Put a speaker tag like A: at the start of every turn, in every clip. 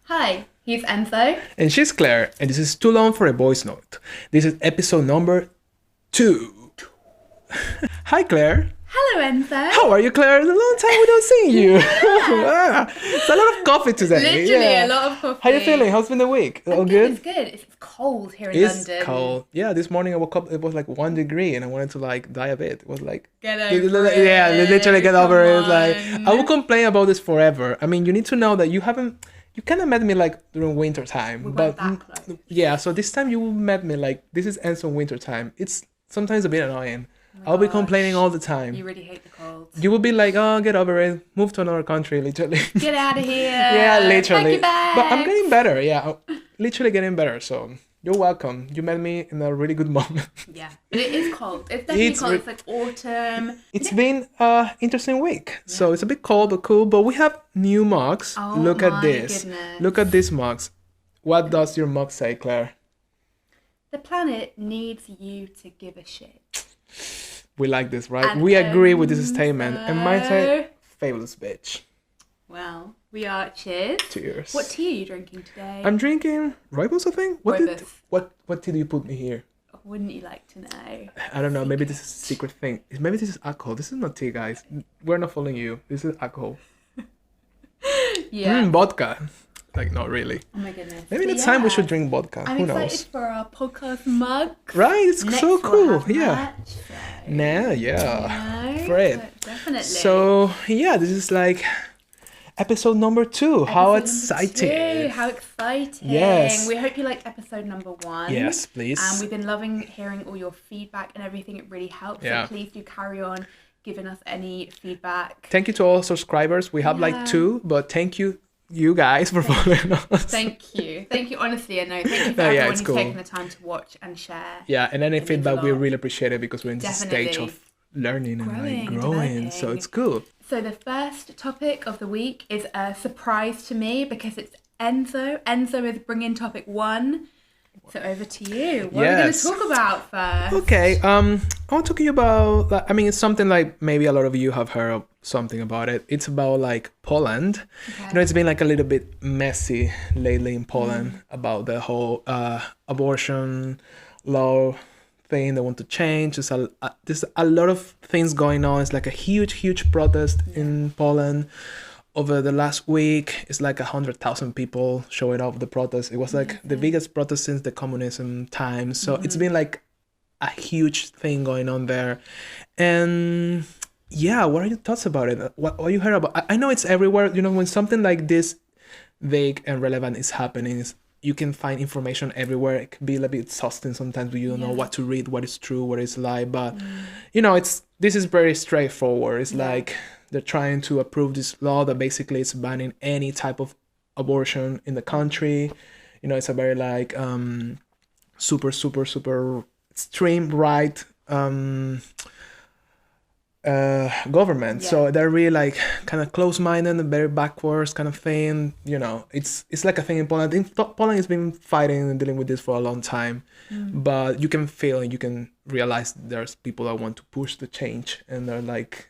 A: Hi, he's Enzo.
B: And she's Claire, and this is Too Long for a Voice Note. This is episode number 2. Hi, Claire.
A: Hello, Enzo.
B: How are you, Claire? It's a long time we don't see you. It's a lot of coffee today.
A: Literally a lot of coffee.
B: How you feeling? How's been the week? All good?
A: It's good. It's cold here in London.
B: It's cold. Yeah, this morning I woke up, it was like 1 degree, and I wanted to like die a bit. It was like...
A: Get over it.
B: Yeah, literally get over it. Like,
A: on.
B: I will complain about this forever. I mean, you need to know that you kind of met me like during winter time.
A: We
B: but
A: weren't that close.
B: yeah, so this time you met me like, this is Enzo winter time. It's sometimes a bit annoying. I'll be complaining all the time.
A: You really hate the cold.
B: You will be like, oh, get over it. Move to another country, literally.
A: Get out of here.
B: Yeah, literally.
A: Pack your
B: But I'm
A: bags.
B: getting better, yeah. Literally getting better, so you're welcome. You met me in a really good moment.
A: Yeah, but it is cold. It's definitely cold. It's like autumn.
B: It's been an interesting week. So it's a bit cold but cool. But we have new mugs.
A: Oh,
B: Look at
A: my
B: this.
A: goodness.
B: Look at these mugs. What does your mug say, Claire?
A: The planet needs you to give a shit.
B: We like this, right?
A: And
B: we agree with this statement. And mine
A: so-
B: say, fabulous bitch.
A: Well, we are cheers.
B: Cheers.
A: What tea are you drinking today?
B: I'm drinking rooibos, I think.
A: Rooibos.
B: What tea do you put me here?
A: Wouldn't you like to know?
B: I don't know. Maybe this is a secret thing. Maybe this is alcohol. This is not tea, guys. We're not following you. This is alcohol.
A: Yeah.
B: Vodka. Like, not really.
A: Oh my goodness.
B: Maybe
A: But
B: next time we
A: yeah,
B: should drink vodka.
A: I'm
B: Who
A: excited
B: knows?
A: for our podcast mug.
B: Right? It's
A: Next
B: so
A: we'll
B: cool.
A: have
B: Yeah.
A: merch, so,
B: Nah, yeah.
A: you know,
B: Fred.
A: but definitely.
B: So, yeah, this is like episode number 2. How
A: Episode number
B: exciting.
A: 2, how exciting.
B: Yes.
A: We hope you liked episode number 1.
B: Yes, please.
A: And we've been loving hearing all your feedback and everything. It really helps.
B: Yeah.
A: So please do carry on giving us any feedback.
B: Thank you to all subscribers. We have
A: Yeah.
B: like 2, but thank you guys for following us.
A: Thank you. Thank you, honestly. And no, thank you for
B: No, yeah,
A: everyone
B: it's
A: who's
B: cool.
A: taken the time to watch and share.
B: Yeah, and any
A: It means
B: feedback
A: a
B: we
A: lot.
B: really appreciate it because we're in this stage
A: Definitely.
B: of learning and
A: Growing
B: like
A: and
B: growing. So
A: developing.
B: it's cool.
A: So the first topic of the week is a surprise to me because it's Enzo. Enzo is bringing topic 1. So over to you. What are we going
B: Yes.
A: to talk about first?
B: Okay, I want to talk to you about, like, I mean, it's something like maybe a lot of you have heard of something about it. It's about like Poland.
A: Okay.
B: You know, it's been like a little bit messy lately in Poland about the whole abortion law thing they want to change. There's a lot of things going on. It's like a huge protest in Poland. Over the last week, it's like 100,000 people showing up the protest. It was like the biggest protest since the communism times. So it's been like a huge thing going on there. And yeah, what are your thoughts about it? What you heard about? I know it's everywhere. You know, when something like this vague and relevant is happening, you can find information everywhere. It can be a little bit exhausting sometimes when you don't know what to read, what is true, what is lie. But you know, this is very straightforward. It's like they're trying to approve this law that basically is banning any type of abortion in the country. You know, it's a very like super extreme right government. So they're really like kind of close-minded and very backwards kind of thing. You know, it's like a thing in Poland. I think Poland has been fighting and dealing with this for a long time, but you can feel and you can realize there's people that want to push the change, and they're like,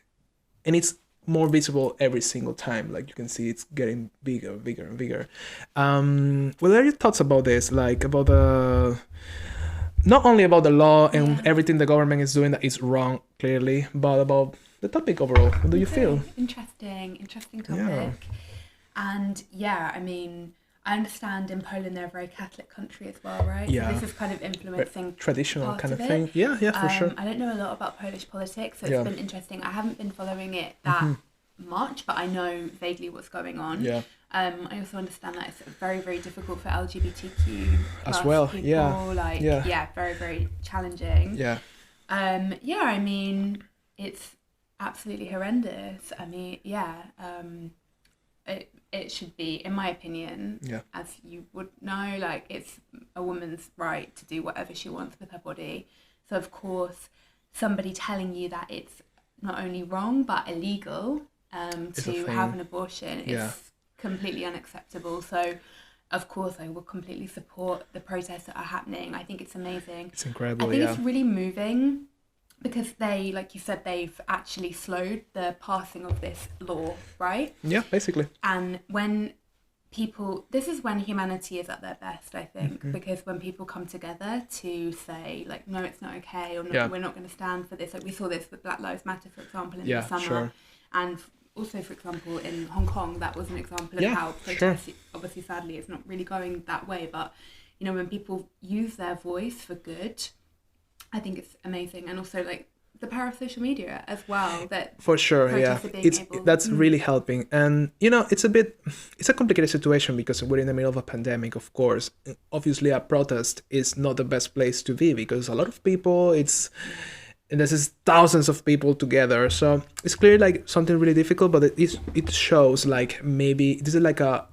B: and it's more visible every single time. Like you can see it's getting bigger and bigger. What are your thoughts about this? Like about not only about the law and everything the government is doing that is wrong, clearly, but about the topic overall. What do you feel?
A: Interesting topic.
B: Yeah.
A: And yeah, I mean, I understand in Poland they're a very Catholic country as well, right?
B: Yeah.
A: So this is kind of influencing
B: Traditional
A: part
B: kind of
A: it.
B: thing. Yeah, for sure.
A: I don't know a lot about Polish politics, so
B: Yeah.
A: it's been interesting. I haven't been following it that much, but I know vaguely what's going on.
B: Yeah.
A: I also understand that it's very, very difficult for LGBTQ
B: As
A: plus
B: well,
A: people.
B: yeah.
A: Very, very challenging.
B: Yeah.
A: I mean, it's absolutely horrendous. I mean, it should be, in my opinion, as you would know, like it's a woman's right to do whatever she wants with her body. So of course, somebody telling you that it's not only wrong but illegal to have an abortion is completely unacceptable. So of course I will completely support the protests that are happening. I think it's amazing.
B: It's incredible.
A: I think it's really moving because they, like you said, they've actually slowed the passing of this law, right?
B: Yeah, basically.
A: And when this is when humanity is at their best, I think, because when people come together to say, like, no, it's not okay, or no, we're not going to stand for this. Like, we saw this with Black Lives Matter, for example, in the summer. Sure. And also, for example, in Hong Kong, that was an example of how protest, obviously, sadly, it's not really going that way. But, you know, when people use their voice for good, I think it's amazing. And also, like, the power of social media as well, that
B: for sure, that's really helping. And you know, it's a complicated situation because we're in the middle of a pandemic, of course. Obviously a protest is not the best place to be because a lot of people, this is thousands of people together, so it's clearly like something really difficult, but it shows like maybe this is like I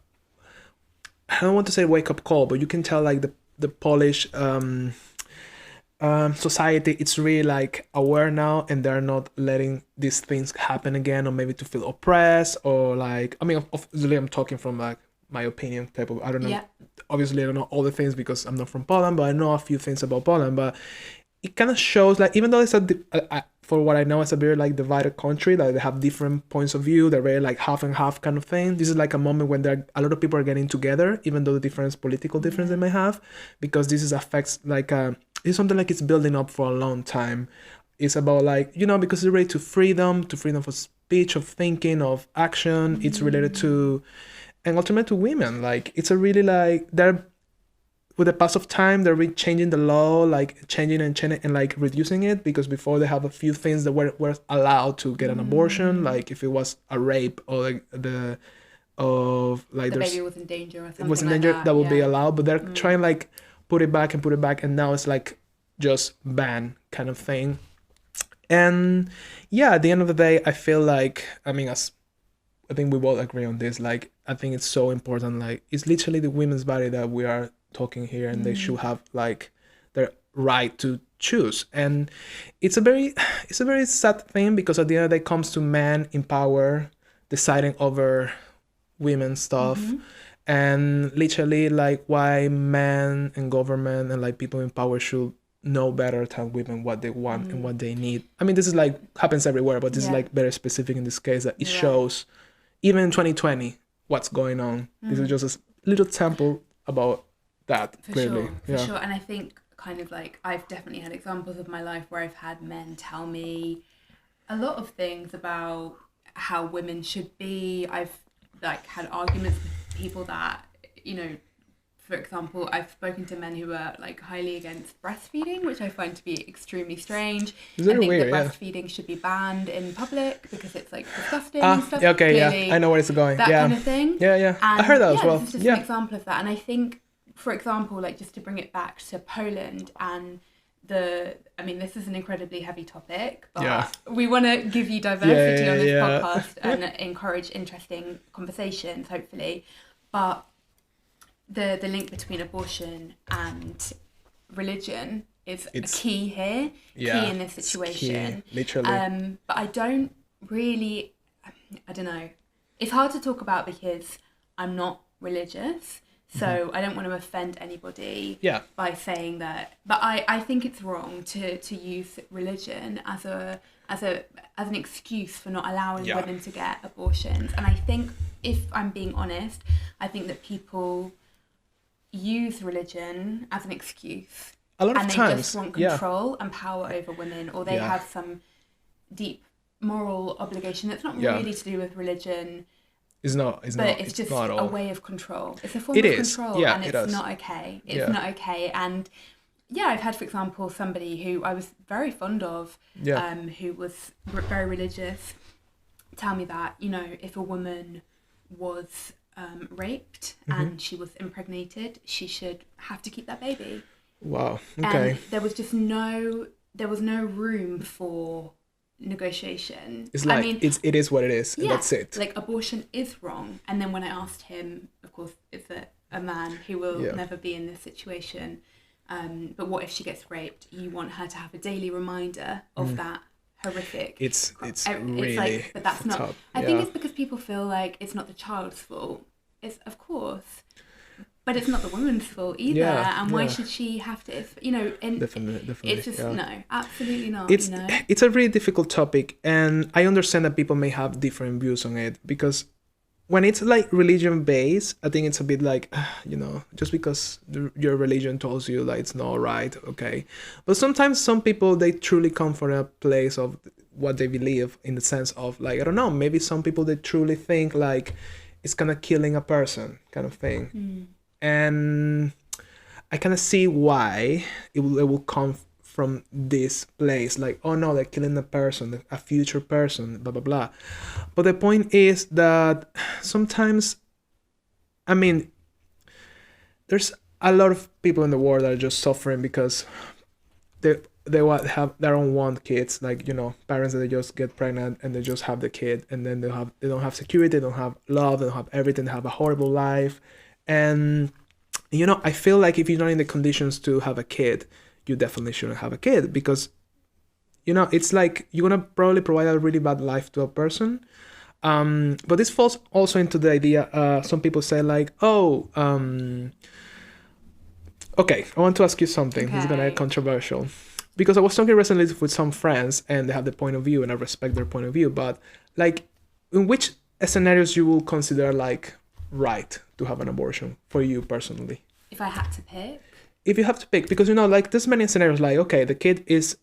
B: don't want to say wake up call, but you can tell like the Polish society, it's really like aware now, and they're not letting these things happen again, or maybe to feel oppressed, or like, I mean, obviously I'm talking from like my opinion type of, I don't know, obviously I don't know all the things because I'm not from Poland, but I know a few things about Poland. But it kind of shows like, even though it's for what I know, it's a very like divided country, like they have different points of view, they're very like half and half kind of thing. This is like a moment when a lot of people are getting together, even though the political difference they may have, because this affects like it's something like it's building up for a long time. It's about like, you know, because it's related to freedom for speech, of thinking, of action. It's related to, and ultimately to women. Like, it's a really like, with the pass of time, they're really changing the law, like changing and like reducing it, because before they have a few things that were allowed to get an abortion, like if it was a rape or like the baby was in danger or something that would be allowed, but they're trying like put it back, and now it's like just ban kind of thing. And yeah, at the end of the day, I feel like, I mean, I think we both agree on this, like I think it's so important, like it's literally the women's body that we are talking here, and they should have like their right to choose. And it's a very sad thing, because at the end of the day, it comes to men in power deciding over women's stuff. And literally like why men and government and like people in power should know better than women what they want and what they need. I mean, this is like happens everywhere, but this is like very specific in this case, that it shows even in 2020 what's going on. This is just a little sample about that. For clearly sure.
A: And I think kind of like I've definitely had examples of my life where I've had men tell me a lot of things about how women should be. I've like had arguments with people that, you know, for example, I've spoken to men who are like highly against breastfeeding, which I find to be extremely strange. I think that breastfeeding should be banned in public because it's like disgusting and stuff.
B: Okay, clearly, I know where it's going.
A: That kind of thing.
B: And I heard that as well.
A: This is just an example of that. And I think, for example, like just to bring it back to Poland and I mean, this is an incredibly heavy topic, but we want to give you diversity on this podcast and encourage interesting conversations, hopefully. But the link between abortion and religion is a key here, key in this situation.
B: Key, literally.
A: But I don't know. It's hard to talk about because I'm not religious. So I don't want to offend anybody by saying that, but I think it's wrong to use religion as an excuse for not allowing women to get abortions. And I think, if I'm being honest, I think that people use religion as an excuse
B: a lot of times,
A: and they just want control and power over women, or they have some deep moral obligation that's not really to do with religion. It's just a way of control. It's a form of control, and it's not okay. It's not okay. And I've had, for example, somebody who I was very fond of, who was very religious, tell me that, you know, if a woman was raped and she was impregnated, she should have to keep that baby.
B: Wow. Okay.
A: And there was no room for negotiation.
B: It's like, I mean, it is what it is, and that's it.
A: Like, abortion is wrong. And then when I asked him, of course, it's a man who will never be in this situation, but what if she gets raped? You want her to have a daily reminder of that horrific.
B: It's really like,
A: but that's not. I think it's because people feel like it's not the child's fault. It's, of course, but it's not the woman's fault either. And why should she have to? If, you know, and
B: definitely.
A: It's just no, absolutely not.
B: It's a really difficult topic, and I understand that people may have different views on it, because when it's like religion based, I think it's a bit like, just because your religion tells you like it's not right, okay. But sometimes some people, they truly come from a place of what they believe, in the sense of like, I don't know, maybe some people, they truly think like it's kind of killing a person kind of thing. And I kind of see why it will come from this place, like, oh no, they're killing a person, a future person, blah blah blah. But the point is that sometimes, I mean, there's a lot of people in the world that are just suffering because they don't want kids, like, parents that they just get pregnant and they just have the kid, and then they don't have security, they don't have love, they don't have everything, they have a horrible life. And I feel like if you're not in the conditions to have a kid, you definitely shouldn't have a kid, because it's like you're gonna probably provide a really bad life to a person. But this falls also into the idea, some people say like, oh, okay, I want to ask you something. Okay. It's gonna be controversial, because I was talking recently with some friends and they have the point of view and I respect their point of view, but like, in which scenarios you will consider like right to have an abortion for you personally?
A: If I had to pick?
B: If you have to pick, because like there's many scenarios like, okay, the kid is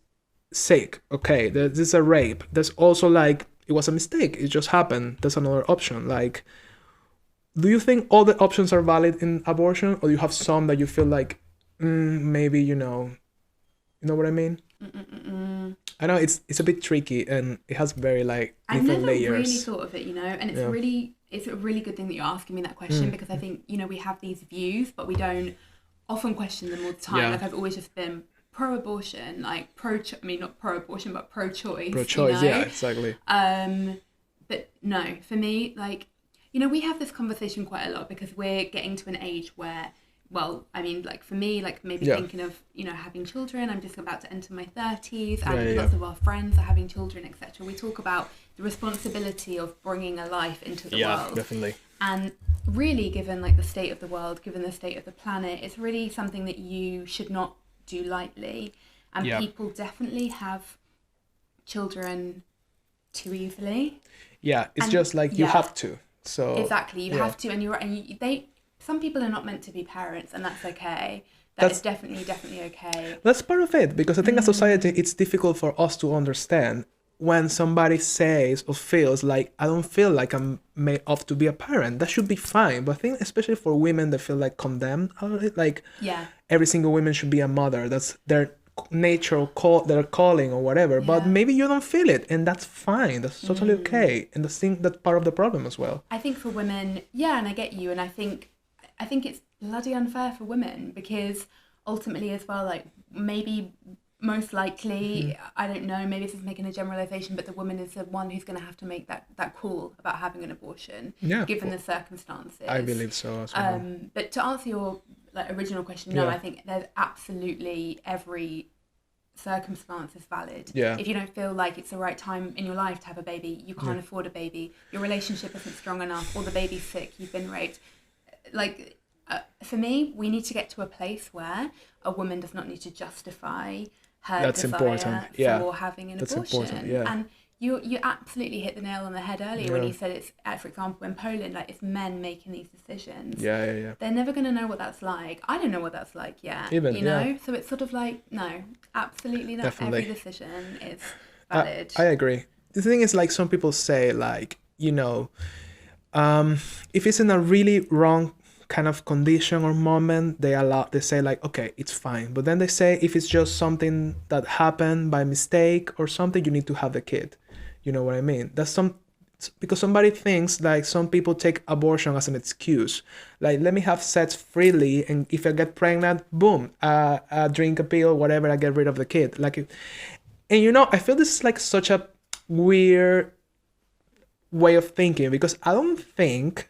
B: sick, okay, this is a rape, there's also like, it was a mistake, it just happened, there's another option. Like, do you think all the options are valid in abortion, or do you have some that you feel like maybe you know what I mean? I know it's a bit tricky and it has very like different layers.
A: I've never really thought of it, and it's it's a really good thing that you're asking me that question, because I think we have these views but we don't often question them all the time. Like, I've always just been pro-abortion, like not pro-abortion but pro-choice.
B: Pro-choice, yeah, exactly.
A: But no, for me, like, we have this conversation quite a lot because we're getting to an age where, well, I mean, like for me, like maybe thinking of, having children. I'm just about to enter my 30s, and lots of our friends are having children, etc. We talk about the responsibility of bringing a life into the world.
B: Yeah, definitely.
A: And really, given like the state of the world, given the state of the planet, it's really something that you should not do lightly. And people definitely have children too easily.
B: Yeah, it's just like you have to. So
A: exactly, you have to, and some people are not meant to be parents, and that's okay. That's definitely okay.
B: That's part of it, because I think as society, it's difficult for us to understand when somebody says or feels like, I don't feel like I'm made up to be a parent. That should be fine. But I think especially for women that feel like condemned out of it, like every single woman should be a mother. That's their nature or their calling or whatever. But maybe you don't feel it, and that's fine. That's totally okay. And that's part of the problem as well.
A: I think for women, and I get you, and I think it's bloody unfair for women, because ultimately as well, like, maybe most likely, I don't know, maybe this is making a generalization, but the woman is the one who's going to have to make that call about having an abortion, given the circumstances.
B: I believe so as well.
A: But to answer your original question, no, I think there's absolutely every circumstance is valid. If you don't feel like it's the right time in your life to have a baby, you can't afford a baby, your relationship isn't strong enough, or the baby's sick, you've been raped. Like, for me, we need to get to a place where a woman does not need to justify her desire for having an abortion. And you absolutely hit the nail on the head earlier when you said it's, for example, in Poland, like, it's men making these decisions. They're never going to know what that's like. I don't know what that's like yet. So it's sort of like, no, absolutely not. Definitely. Every decision is valid.
B: I agree. The thing is, like, some people say, like, if it's in a really wrong kind of condition or moment, they say like, okay, it's fine. But then they say if it's just something that happened by mistake or something, you need to have the kid. You know what I mean? Because somebody thinks, like, some people take abortion as an excuse. Like, let me have sex freely, and if I get pregnant, boom, I drink a pill, whatever, I get rid of the kid. Like, and I feel this is like such a weird way of thinking, because I don't think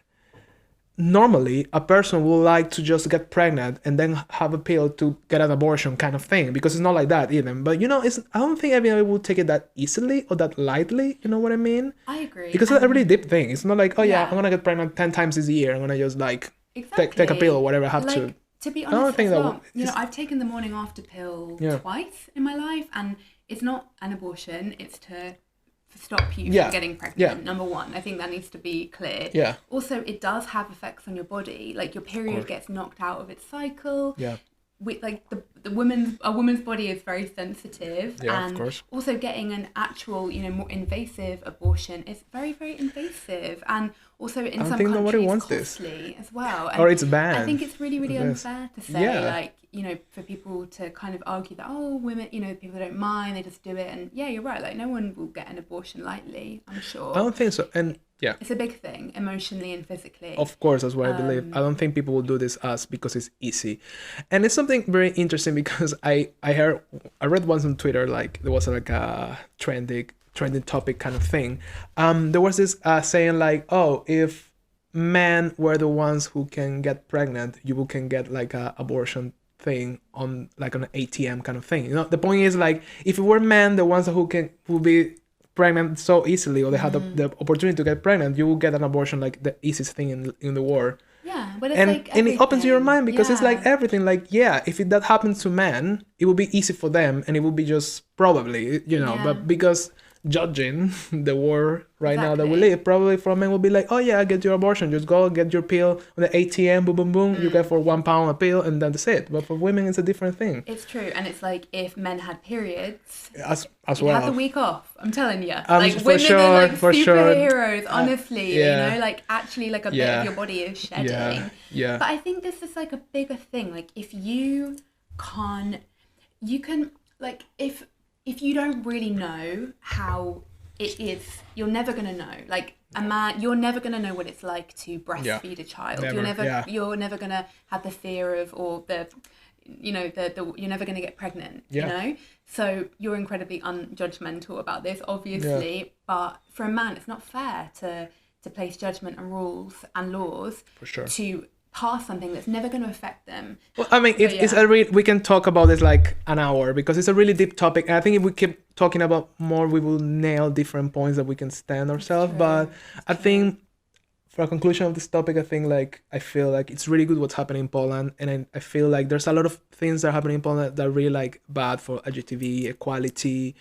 B: normally a person would like to just get pregnant and then have a pill to get an abortion kind of thing, because it's not like that even. But I don't think everybody would take it that easily or that lightly. You know what I mean?
A: I agree.
B: Because it's a really deep thing. It's not like, I'm gonna get pregnant 10 times this year, I'm gonna just like take a pill or whatever I have to.
A: To be honest, as well, I've taken the morning after pill twice in my life, and it's not an abortion, it's to stop you from getting pregnant. Number one, I think that needs to be clear.
B: Yeah.
A: Also, it does have effects on your body. Like, your period gets knocked out of its cycle.
B: Yeah.
A: Like a woman's body is very sensitive,
B: yeah,
A: and
B: of course.
A: also getting an actual, more invasive abortion is very, very invasive, and also in some countries costly as well. And
B: or it's banned.
A: I think it's really, really unfair to say, like, for people to kind of argue that, oh, women, people don't mind, they just do it, and yeah, you're right. Like, no one will get an abortion lightly, I'm sure.
B: I don't think so, and. Yeah.
A: It's a big thing, emotionally and physically.
B: Of course, that's what I believe. I don't think people will do this because it's easy. And it's something very interesting because I read once on Twitter, like there was like a trending topic kind of thing. There was this saying like, oh, if men were the ones who can get pregnant, you can get like a abortion thing on like an ATM kind of thing. The point is like, if it were men, the ones who be pregnant so easily, or they have the opportunity to get pregnant, you will get an abortion like the easiest thing in the world.
A: Yeah, but it's
B: and
A: like everything.
B: It opens your mind because it's like everything. Like, yeah, if that happens to men, it will be easy for them, and it will be just probably, but because judging the world right now that we live, probably for men will be like, oh yeah, get your abortion, just go get your pill on the ATM, boom boom boom, you get for £1 a pill, and that's it. But for women, it's a different thing.
A: It's true, and it's like if men had periods,
B: as well,
A: had the week off. I'm telling you, like
B: for
A: women
B: sure,
A: are like
B: for
A: superheroes.
B: Sure.
A: Honestly, like actually, like a bit of your body is shedding.
B: Yeah.
A: But I think this is like a bigger thing. Like if you can like if you don't really know how it is, you're never gonna know. Like a man, you're never gonna know what it's like to breastfeed a child. You're never gonna have the fear of, or the you're never gonna get pregnant. So you're incredibly unjudgmental about this, obviously. But for a man, it's not fair to place judgment and rules and laws
B: for sure
A: to pass something that's never going to affect them.
B: Well, I mean, it's we can talk about this like an hour because it's a really deep topic. And I think if we keep talking about more, we will nail different points that we can stand ourselves. But I think for a conclusion of this topic, I feel like it's really good what's happening in Poland. And I feel like there's a lot of things that are happening in Poland that are really like bad for LGTB, equality,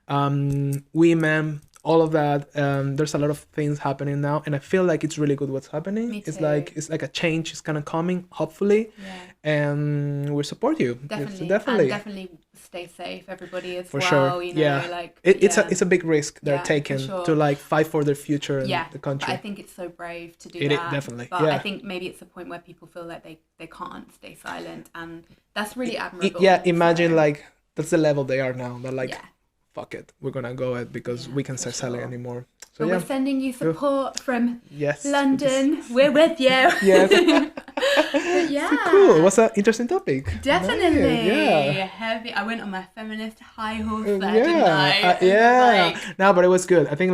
B: women, all of that. There's a lot of things happening now, and I feel like it's really good what's happening.
A: Me too.
B: It's like a change is kind of coming, hopefully, and we support you.
A: Definitely stay safe, everybody, as
B: for
A: well.
B: Sure. Like it's a big risk they're taking to like fight for their future in the country.
A: But I think it's so brave to do that.
B: Definitely.
A: But I think maybe it's a point where people feel like they can't stay silent, and that's really admirable.
B: Imagine like that's the level they are now. They're like. Fuck it, we're gonna go it because we can't start selling anymore. So
A: we're sending you support from
B: yes,
A: London. We're with you.
B: Yes.
A: Yeah.
B: So cool. It was an interesting topic.
A: Definitely. Yeah. Heavy. I went on my feminist high horse there, didn't I?
B: No, but it was good. I think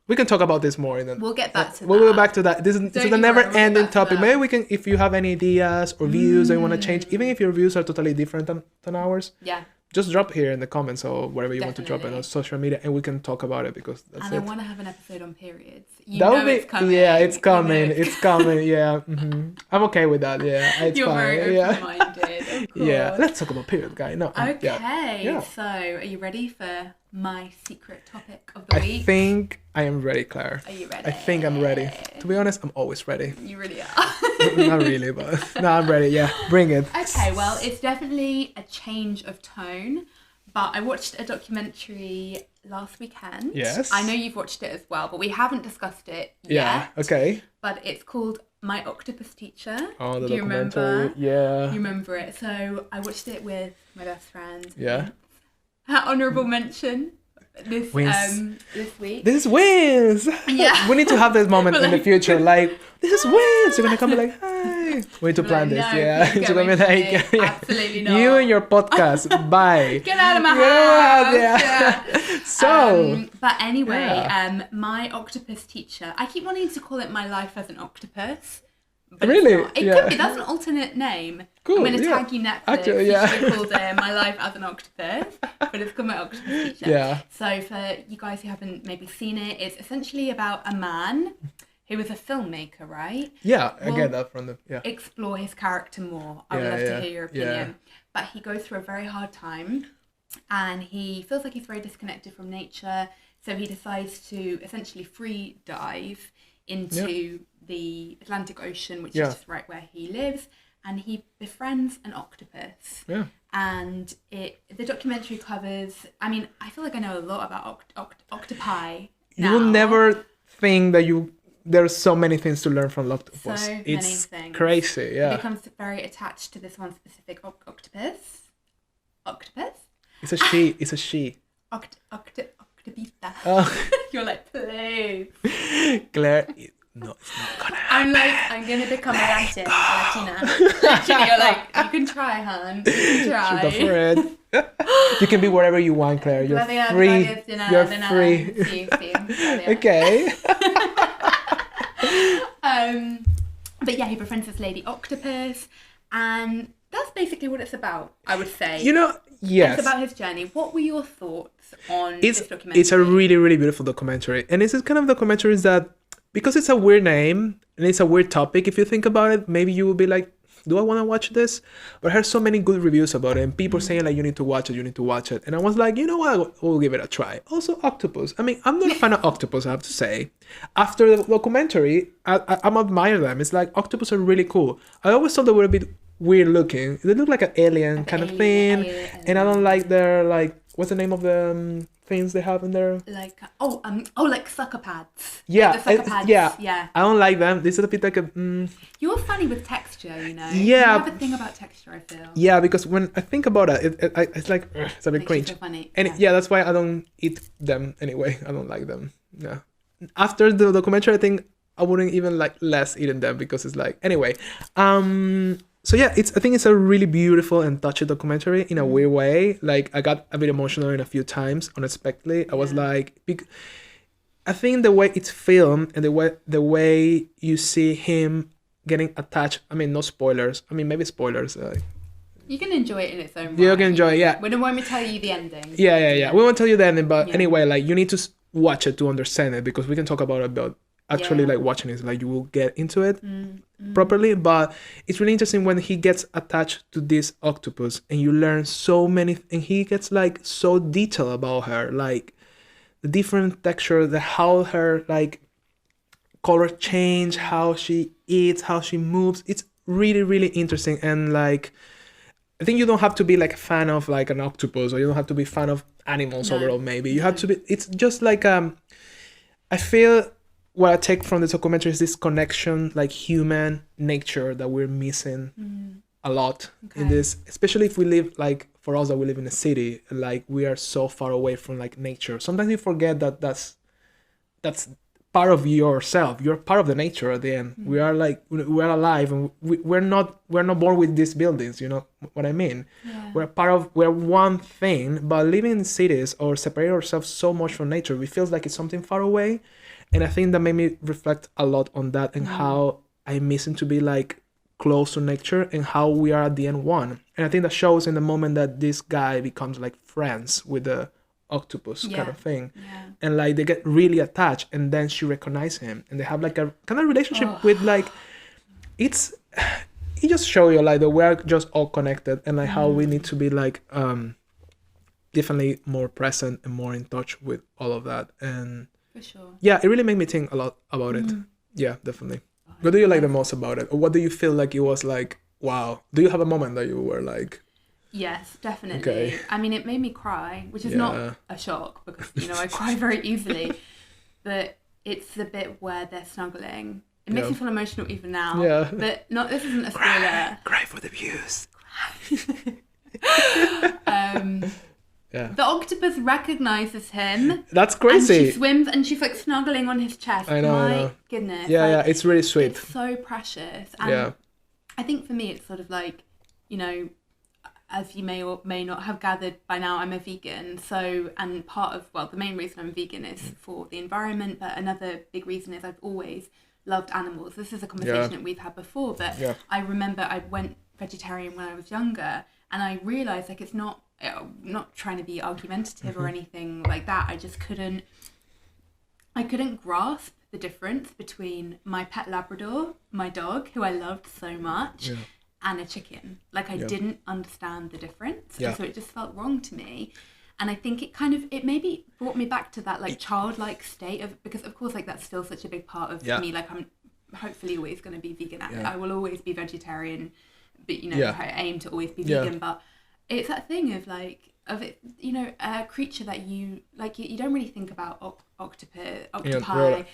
B: we can talk about this more.
A: We'll get back to that.
B: We'll go back to that. This is a never-ending topic. Maybe we can, if you have any ideas or views that you want to change, even if your views are totally different than ours.
A: Yeah.
B: Just drop here in the comments or wherever you want to drop it on social media, and we can talk about it because that's it.
A: And I want to have an episode on periods.
B: It's coming. Yeah, it's coming. It's coming. Yeah, I'm okay with that. Yeah, it's
A: You're
B: fine.
A: very open-minded. Of course.
B: Yeah, let's talk about period, guy. No.
A: Okay. So, are you ready for my secret topic of the week?
B: I think I am ready, Claire.
A: Are you ready?
B: I think I'm ready. To be honest, I'm always ready.
A: You really are.
B: Not really, but no, I'm ready. Yeah, bring it.
A: Okay, well, it's definitely a change of tone, but I watched a documentary last weekend.
B: Yes.
A: I know you've watched it as well, but we haven't discussed it yet.
B: Yeah, okay.
A: But it's called My Octopus Teacher.
B: Oh, the
A: Do you remember?
B: Yeah.
A: You remember it. So I watched it with my best friend.
B: Yeah.
A: Honourable mention. This week.
B: This is wins.
A: Yeah.
B: We need to have this moment in the future. Like, this is wins. You're gonna come be like, hi. We need to plan this.
A: No,
B: yeah. You're gonna be like,
A: absolutely not.
B: You and your podcast. Bye.
A: Get out of my house.
B: Yeah. So.
A: But anyway, My Octopus Teacher. I keep wanting to call it My Life as an Octopus. But
B: really?
A: It could be. That's an alternate name.
B: Cool.
A: I'm going to tag you Netflix.
B: Actually,
A: You should have called it My Life as an Octopus, but it's called My Octopus Teacher.
B: Yeah.
A: So for you guys who haven't maybe seen it, it's essentially about a man who is a filmmaker, right?
B: Yeah, I get that from the
A: explore his character more. I would love to hear your opinion. But he goes through a very hard time, and he feels like he's very disconnected from nature. So he decides to essentially free dive into the Atlantic Ocean, which is just right where he lives, and he befriends an octopus.
B: Yeah.
A: And the documentary covers, I mean, I feel like I know a lot about octopi now.
B: You will never think that there's so many things to learn from octopus.
A: So
B: it's
A: many things.
B: Crazy, yeah.
A: He becomes very attached to this one specific octopus. Octopus?
B: It's a she. It's a she.
A: Octopita.
B: Oh.
A: You're like, please.
B: Claire, no, it's not gonna happen.
A: I'm gonna become a Latina. Literally, you're like, you can try, hon. You can try.
B: Go for it. You can be wherever you want, Claire. You're free. You're free.
A: Sí.
B: Okay.
A: But yeah, he befriends this lady octopus, and that's basically what it's about, I would say.
B: Yes.
A: It's about his journey. What were your thoughts on this documentary?
B: It's a really, really beautiful documentary. And it's kind of documentaries that, because it's a weird name and it's a weird topic, if you think about it, maybe you will be like, do I want to watch this? But I heard so many good reviews about it and people saying like, you need to watch it. And I was like, you know what? We'll give it a try. Also, octopus. I mean, I'm not a fan of octopus, I have to say. After the documentary, I'm admire them. It's like, octopus are really cool. I always thought they were a bit weird looking. They look like an alien kind of thing. And I don't like their, like, what's the name of the things they have in there?
A: Like, like sucker pads.
B: Yeah.
A: Like the sucker pads. Yeah.
B: I don't like them. This is a bit like a...
A: You're funny with texture, you know?
B: Yeah.
A: You have a thing about texture, I feel.
B: Yeah, because when I think about it, it's like, it's a bit cringe.
A: So funny.
B: And that's why I don't eat them anyway. I don't like them. Yeah. After the documentary, I think I wouldn't even like less eating them because it's like... Anyway. So yeah, I think it's a really beautiful and touchy documentary in a weird way. Like, I got a bit emotional in a few times, unexpectedly. I was like, I think the way it's filmed and the way you see him getting attached. I mean, no spoilers. I mean, maybe spoilers.
A: You can enjoy it in its own way.
B: You can enjoy it, yeah.
A: We don't want me to tell you the ending.
B: Yeah. We won't tell you the ending, but anyway, like, you need to watch it to understand it, because we can talk about actually like watching it, like you will get into it properly. But it's really interesting when he gets attached to this octopus and you learn so many, and he gets like so detailed about her, like the different texture, how her like color change, how she eats, how she moves. It's really, really interesting. And like, I think you don't have to be like a fan of like an octopus, or you don't have to be a fan of animals overall. Maybe you have to be. It's just like I feel what I take from the documentary is this connection, like human nature, that we're missing a lot in this, especially if we live, like for us that we live in a city, like we are so far away from like nature. Sometimes you forget that that's part of yourself. You're part of the nature at the end. We are like, we're alive, and we're not born with these buildings, you know what I mean? We're one thing, but living in cities or separate ourselves so much from nature, we feel like it's something far away. And I think that made me reflect a lot on that, and how I miss him to be like close to nature, and how we are at the end one. And I think that shows in the moment that this guy becomes like friends with the octopus kind of thing. And like they get really attached, and then she recognizes him, and they have like a kind of relationship with like, it just show you like that we're just all connected, and like how we need to be like definitely more present and more in touch with all of that. And
A: for sure.
B: Yeah, it really made me think a lot about it. Yeah, definitely. What do you like the most about it? Or what do you feel like it was like, wow? Do you have a moment that you were like...
A: Yes, definitely.
B: Okay.
A: I mean, it made me cry, which is not a shock, because, you know, I cry very easily. But it's the bit where they're snuggling. It makes me feel emotional even now. Yeah. But this isn't a spoiler.
B: Cry for the views. The
A: octopus recognizes him.
B: That's crazy.
A: And she swims, and she's like snuggling on his chest.
B: I know.
A: My goodness.
B: Yeah, it's really sweet.
A: It's so precious. And I think for me, it's sort of like, you know, as you may or may not have gathered by now, I'm a vegan. So, and the main reason I'm vegan is for the environment. But another big reason is I've always loved animals. This is a conversation that we've had before. But I remember I went vegetarian when I was younger, and I realised like it's not trying to be argumentative or anything like that. I just couldn't grasp the difference between my pet Labrador, my dog, who I loved so much, and a chicken. Like I didn't understand the difference. And so it just felt wrong to me. And I think it maybe brought me back to that like childlike state of, because of course like that's still such a big part of me. Like I'm hopefully always going to be vegan. I will always be vegetarian, but I aim to always be vegan. But it's that thing of like, a creature that you like, you don't really think about octopi.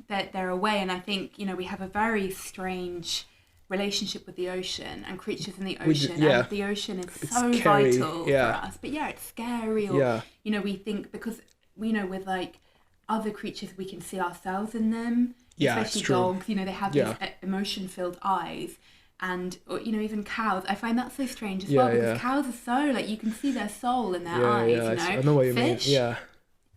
A: They're away, and I think we have a very strange relationship with the ocean and creatures in the ocean, and the ocean is so vital for us. But it's scary, or we think, because with like other creatures we can see ourselves in them, especially dogs. They have these emotion-filled eyes. And even cows, I find that so strange as well, because cows are so like, you can see their soul in their eyes.
B: I know what you
A: Fish,
B: mean. Yeah.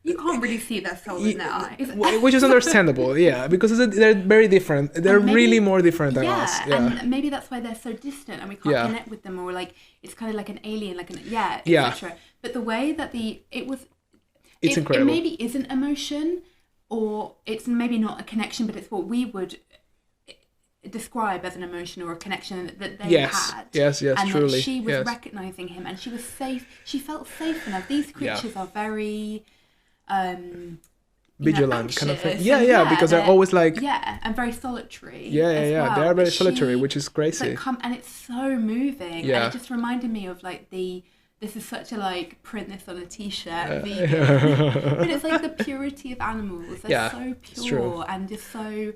A: You can't really see their soul in their eyes.
B: Which is understandable, because they're very different. They're really more different than us. Yeah,
A: and maybe that's why they're so distant and we can't connect with them, or like it's kind of like an alien, like etc. But the way that it's incredible. It maybe isn't emotion, or it's maybe not a connection, but it's what we would describe as an emotion or a connection that they had.
B: Yes,
A: and
B: truly.
A: That she was recognizing him, and she was safe. She felt safe enough. These creatures are very
B: vigilant kind of thing. Because they're always like
A: and very solitary.
B: Well. They are very solitary, which is crazy.
A: And it's so moving. And it just reminded me of like this is such a like, print this on a t-shirt, vegan. But it's like the purity of animals. They're so pure and just so.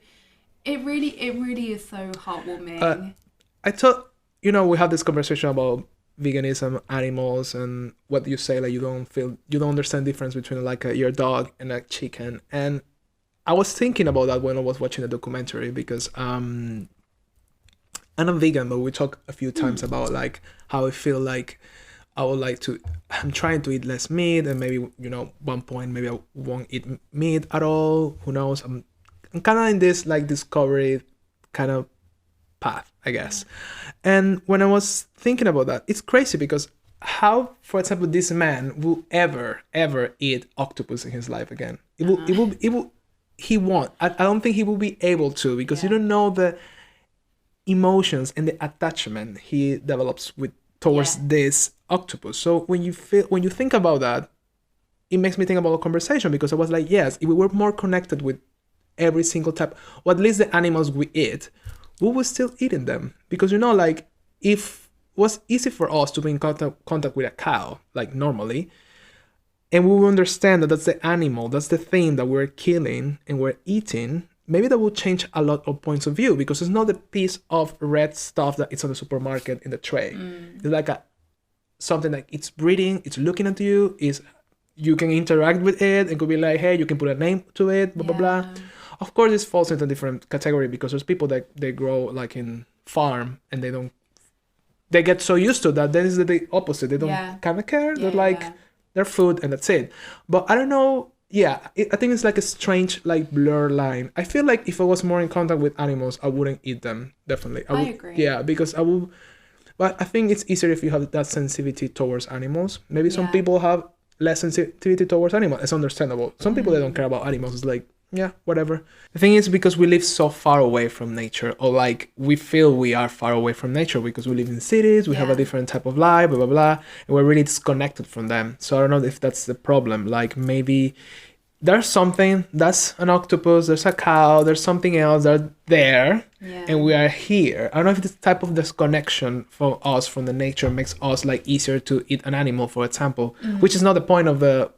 A: It really is so heartwarming.
B: I thought, we had this conversation about veganism, animals, and what you say, like you don't understand the difference between like your dog and a chicken. And I was thinking about that when I was watching the documentary, because I'm not vegan, but we talked a few times about like how I feel like I'm trying to eat less meat, and maybe, one point maybe I won't eat meat at all. Who knows? I'm kind of in this like discovery kind of path, I guess. And when I was thinking about that, it's crazy, because how, for example, this man will ever eat octopus in his life again? He won't. I don't think he will be able to, because you don't know the emotions and the attachment he develops towards this octopus. So when you think about that, it makes me think about a conversation, because I was like, yes, if we were more connected with every single type, or at least the animals we eat, we will still eating them. Because like, if it was easy for us to be in contact with a cow, like normally, and we will understand that that's the animal, that's the thing that we're killing and we're eating, maybe that will change a lot of points of view, because it's not the piece of red stuff that it's on the supermarket in the tray. It's like something like it's breathing, it's looking at you, you can interact with it, and could be like, hey, you can put a name to it, blah, blah, blah. Of course, this falls into a different category, because there's people that they grow like in farm, and they get so used to that. Then it's the opposite. They don't kind of care. They're like, their food, and that's it. But I don't know. I think it's like a strange like blur line. I feel like if I was more in contact with animals, I wouldn't eat them. Definitely. I agree. Yeah, because I will. But I think it's easier if you have that sensitivity towards animals. Maybe some people have less sensitivity towards animals. It's understandable. Some people, they don't care about animals. It's like, whatever. The thing is, because we live so far away from nature, or like we feel we are far away from nature because we live in cities, we have a different type of life, blah, blah, blah, and we're really disconnected from them. So I don't know if that's the problem. Like maybe there's something, that's an octopus, there's a cow, there's something else, they're there, and we are here. I don't know if this type of disconnection for us from the nature makes us like easier to eat an animal, for example, which is not the point of the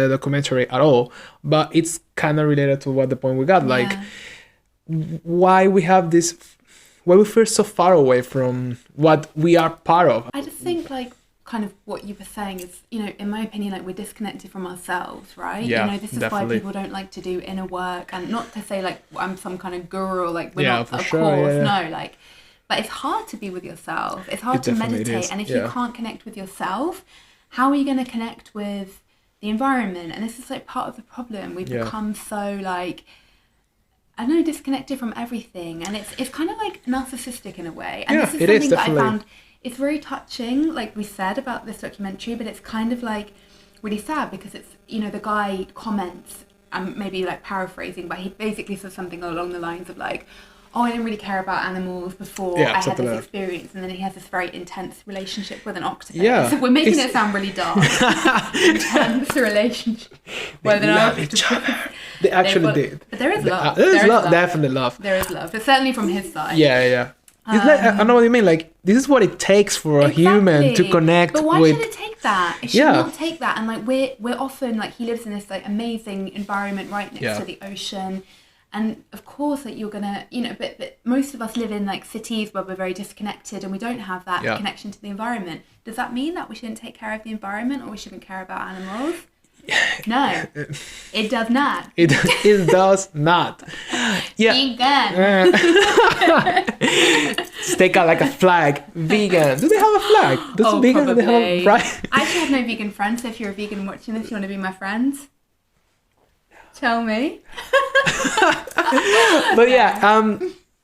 B: documentary at all, but it's kind of related to what the point we got, like why we feel so far away from what we are part of.
A: I just think like kind of what you were saying is, in my opinion, like we're disconnected from ourselves, right? This is why people don't like to do inner work, and not to say like I'm some kind of guru, or like we're not, of course, no, like, but it's hard to be with yourself. It's hard to meditate, and if you can't connect with yourself, how are you going to connect with the environment? And this is like part of the problem. We've become so like, I don't know, disconnected from everything, and it's kind of like narcissistic in a way. And this is something that I found, it's very touching, like we said about this documentary, but it's kind of like really sad, because it's, the guy comments, I'm maybe like paraphrasing, but he basically says something along the lines of like, I didn't really care about animals before I had this experience, and then he has this very intense relationship with an octopus.
B: Yeah.
A: So we're making it sound really dark. Intense relationship with an octopus.
B: They actually did.
A: But there is love.
B: There is love. Definitely love.
A: There is love. But certainly from his side.
B: Yeah. It's like, I know what you mean. Like, this is what it takes for a human to connect with.
A: But why should it take that? It should not take that. And like we're often like, he lives in this like amazing environment right next to the ocean, and of course like you're gonna, you know, but most of us live in like cities where we're very disconnected and we don't have that connection to the environment. Does that mean that we shouldn't take care of the environment, or we shouldn't care about animals? No, it does not.
B: It does not. Yeah.
A: Vegan.
B: Stick out like a flag. Vegan. Do they have a flag? Does vegan
A: probably.
B: Do they have a flag?
A: I actually have no vegan friends, so if you're a vegan watching this, you want to be my friends, tell me.
B: But yeah,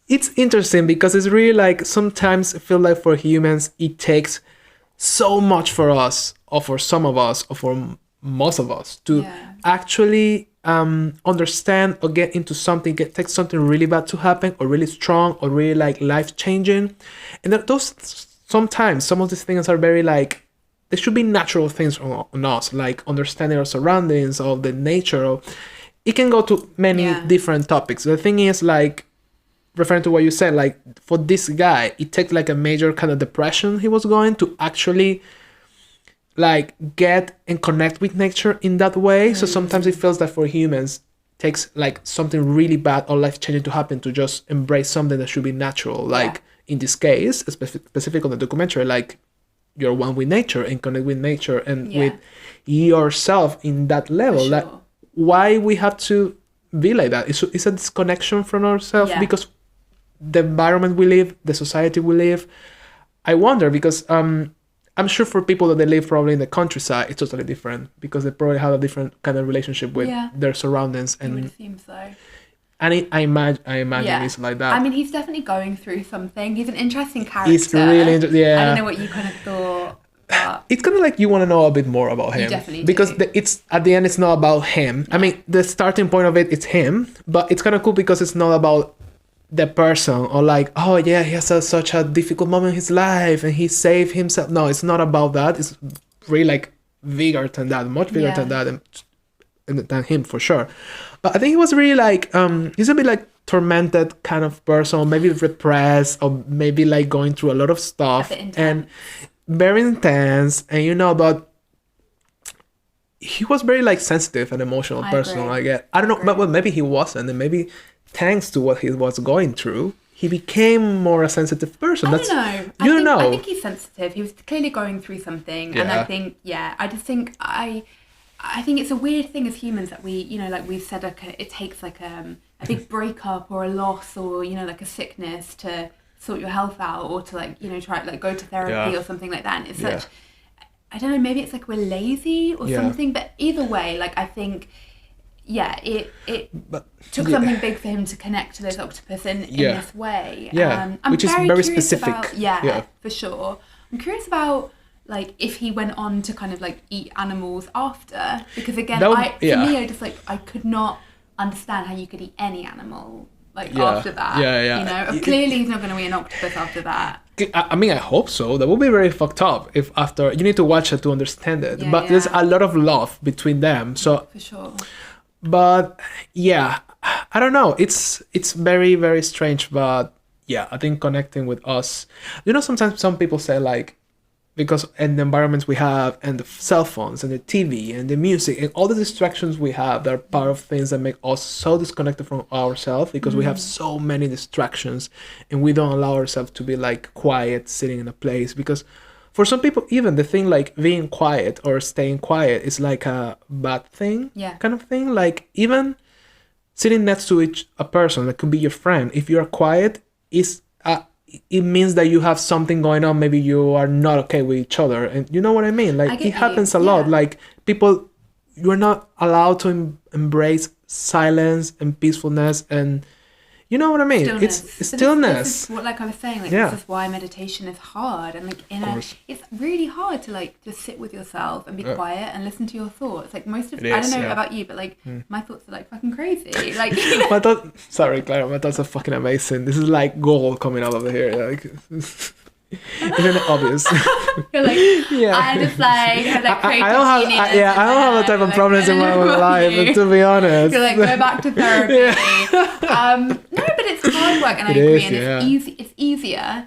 B: it's interesting because it's really like, sometimes I feel like for humans it takes so much for us, or for some of us, or for most of us to actually understand or get into something, take something really bad to happen, or really strong, or really like life-changing. And those, sometimes some of these things are very like, they should be natural things on us, like understanding our surroundings, of the nature of, it can go to many different topics. The thing is, like, referring to what you said, like for this guy, it takes like a major kind of depression he was going to actually like get and connect with nature in that way. So sometimes it feels that for humans it takes like something really bad or life-changing to happen to just embrace something that should be natural. Like in this case, specific on the documentary, like you're one with nature and connect with nature and with yourself in that level.
A: Sure.
B: Like, why we have to be like that? It's a disconnection from ourselves because the environment we live, the society we live. I wonder because I'm sure for people that they live probably in the countryside, it's totally different because they probably have a different kind of relationship with their surroundings. And
A: it would seem so.
B: And I imagine it's like that.
A: I mean, he's definitely going through something. He's an interesting character.
B: He's really interesting.
A: I don't know what you kind of thought. But
B: it's kind of like you want to know a bit more about him.
A: You definitely
B: because
A: do.
B: It's at the end, it's not about him. I mean, the starting point of it's him, but it's kind of cool because it's not about the person or like, oh yeah, he has such a difficult moment in his life and he saved himself. No, it's not about that. It's really like bigger than that, much bigger than that, and than him for sure. But I think he was really like, he's a bit like tormented kind of person, or maybe repressed, or maybe like going through a lot of stuff and very intense. And you know, but he was very like sensitive and emotional person. I get, I don't know, but well, maybe he wasn't, and maybe thanks to what he was going through, he became more a sensitive person.
A: I don't know. I think he's sensitive. He was clearly going through something, and I think, I just think I think it's a weird thing as humans that we, you know, like we've said, like it takes like a big breakup or a loss or, you know, like a sickness to sort your health out, or to like, you know, try like go to therapy or something like that. And it's such, I don't know, maybe it's like we're lazy or something, but either way, like I think it took something big for him to connect to this octopus in this way.
B: Which is very specific.
A: About, for sure. I'm curious about like if he went on to kind of like eat animals after, because again, for me, I just like, I could not understand how you could eat any animal like after that. You know, clearly he's not going to eat an octopus after that.
B: I mean, I hope so. That would be very fucked up if after, you need to watch it to understand it. But there's a lot of love between them. So
A: for sure.
B: But I don't know. It's very, very strange. But I think connecting with us, you know, sometimes some people say like, because in the environments we have, and the cell phones and the TV and the music and all the distractions we have, that are part of things that make us so disconnected from ourselves, because we have so many distractions and we don't allow ourselves to be like quiet, sitting in a place. Because for some people, even the thing like being quiet or staying quiet is like a bad thing, kind of thing. Like even sitting next to a person that could be your friend, if you're quiet, it means that you have something going on. Maybe you are not okay with each other, and you know what I mean. Like it happens a lot. Like people, you're not allowed to embrace silence and peacefulness, and You know what I mean?
A: Stillness.
B: It's stillness.
A: This is what, like I was saying, like
B: Yeah.
A: this is why meditation is hard, and like it's really hard to like just sit with yourself and be quiet and listen to your thoughts. Like most of, I don't know about you, but like my thoughts are like fucking crazy. Like
B: Sorry, Clara, my thoughts are fucking amazing. This is like gold coming out of here. Like, isn't it obvious?
A: You're like, I just like have like
B: I don't have that type of problems in my life, to be honest.
A: You're like, go back to therapy. No, but it's hard work, and I agree. And it's easier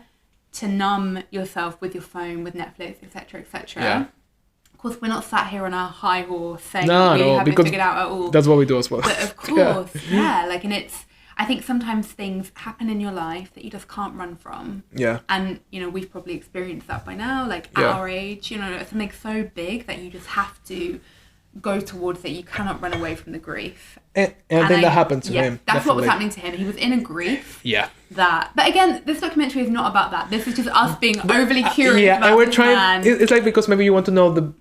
A: to numb yourself with your phone, with Netflix, etc., etc.
B: Yeah.
A: Of course, we're not sat here on our high horse saying we haven't figured out at all.
B: That's what we do as well.
A: But of course, like, and I think sometimes things happen in your life that you just can't run from.
B: Yeah.
A: And, you know, we've probably experienced that by now, like at our age, you know, it's something so big that you just have to go towards it. You cannot run away from the grief.
B: And I think that happened to him.
A: That's what was happening to him. He was in a grief.
B: Yeah.
A: But again, this documentary is not about that. This is just us being overly curious about
B: and we're
A: this
B: trying.
A: man.
B: It's like because maybe you want to know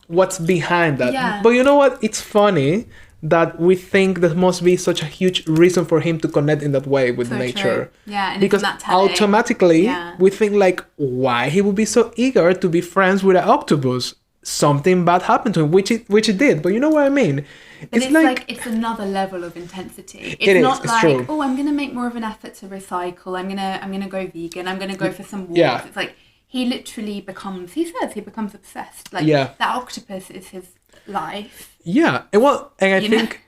B: what's behind that.
A: Yeah.
B: But you know what? It's funny that we think there must be such a huge reason for him to connect in that way with nature.
A: True. Yeah, and
B: because
A: that telling.
B: Automatically we think like, why he would be so eager to be friends with an octopus? Something bad happened to him, which it did. But you know what I mean?
A: But it's like it's another level of intensity. It's not like,
B: true.
A: oh, I'm gonna make more of an effort to recycle. I'm gonna go vegan. I'm gonna go for some walks.
B: Yeah.
A: It's like he literally becomes. He says he becomes obsessed. Like that octopus is his life.
B: Yeah, and I think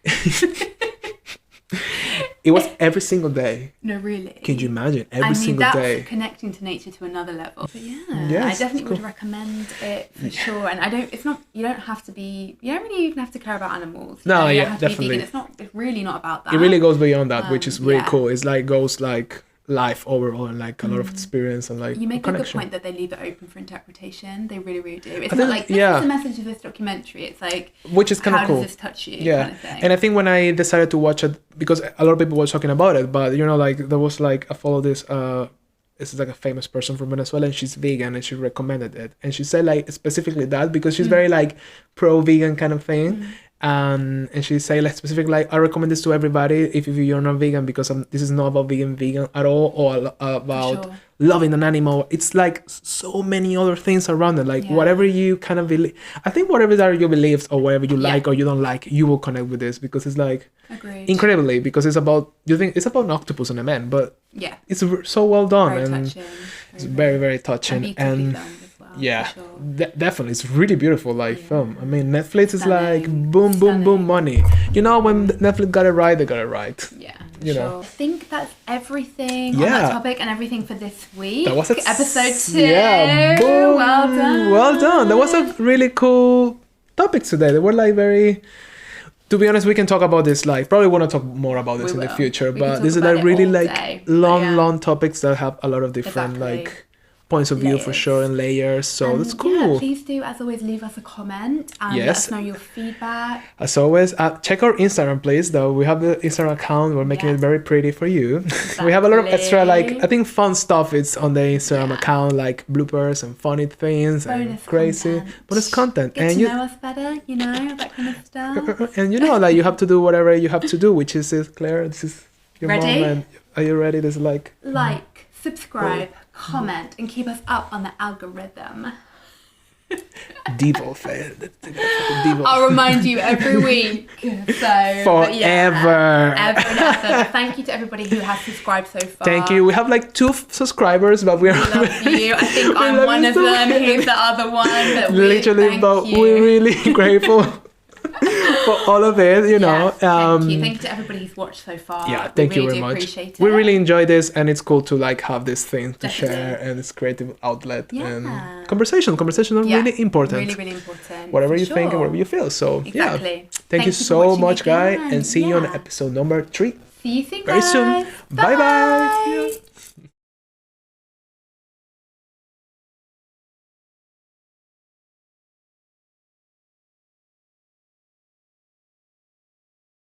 B: it was every single day.
A: No, really.
B: Can you imagine every single day?
A: That's connecting to nature to another level. But I definitely would recommend it for sure. And you don't really even have to care about animals.
B: No,
A: you don't have to
B: definitely.
A: be vegan. It's really not about that.
B: It really goes beyond that, which is really cool. It's like goes like life overall and like a lot of experience and like
A: you make
B: connection.
A: A good point that they leave it open for interpretation. They really, really do. It's not like this is the message of this documentary. It's like,
B: which is kind of cool.
A: How does this touch you?
B: Yeah,
A: kind of thing.
B: And I think when I decided to watch it, because a lot of people were talking about it, but you know, like there was like I follow this this is like a famous person from Venezuela and she's vegan and she recommended it and she said like specifically that because she's very like pro vegan kind of thing. And she say like specifically like I recommend this to everybody if you're not vegan because this is not about vegan at all or about loving an animal. It's like so many other things around it, like whatever you kind of believe. I think whatever are your beliefs or whatever you like or you don't like, you will connect with this because it's like incredibly because it's about an octopus and a man, but it's so well done
A: very
B: and
A: touching.
B: it's very, very touching and definitely it's really beautiful like film. I mean Netflix is like boom money. You know when Netflix got it right, they got it right. You know.
A: I think that's everything on that topic and everything for this week.
B: That was
A: episode 2.
B: Yeah, boom. Well done. That was a really cool topic today. They were like very. To be honest, we can talk about this like probably want to talk more about this in the future, but this is like really like long topics that have a lot of different like points of view for sure and layers, so that's cool.
A: Please do as always leave us a comment and let us know your feedback.
B: As always, check our Instagram please though. We have the Instagram account, we're making it very pretty for you. Exactly. We have a lot of extra like I think fun stuff it's on the Instagram account, like bloopers and funny things and crazy bonus content.
A: Get and to know us better, you know, that kind of stuff.
B: And you know like you have to do whatever you have to do, which is Claire, this is your moment. Are you ready? This is like
A: subscribe, comment, and keep us up on the algorithm.
B: Devo fan.
A: I'll remind you every week. So
B: forever.
A: Ever. Thank you to everybody who has subscribed so far.
B: Thank you. We have like 2 subscribers, but we love
A: you. I think I'm one of them. He's the other one. But
B: we're really grateful. For all of it, you know.
A: Thank you to everybody who's watched so far.
B: Yeah, thank you very much.
A: Appreciate it.
B: We really enjoy this, and it's cool to like have this thing to share and this creative outlet and conversation. Conversations are really important.
A: Really, really important.
B: Whatever you think and whatever you feel. So thank you so much, guys, and see you on episode number 3.
A: See you soon,
B: very soon. Bye bye.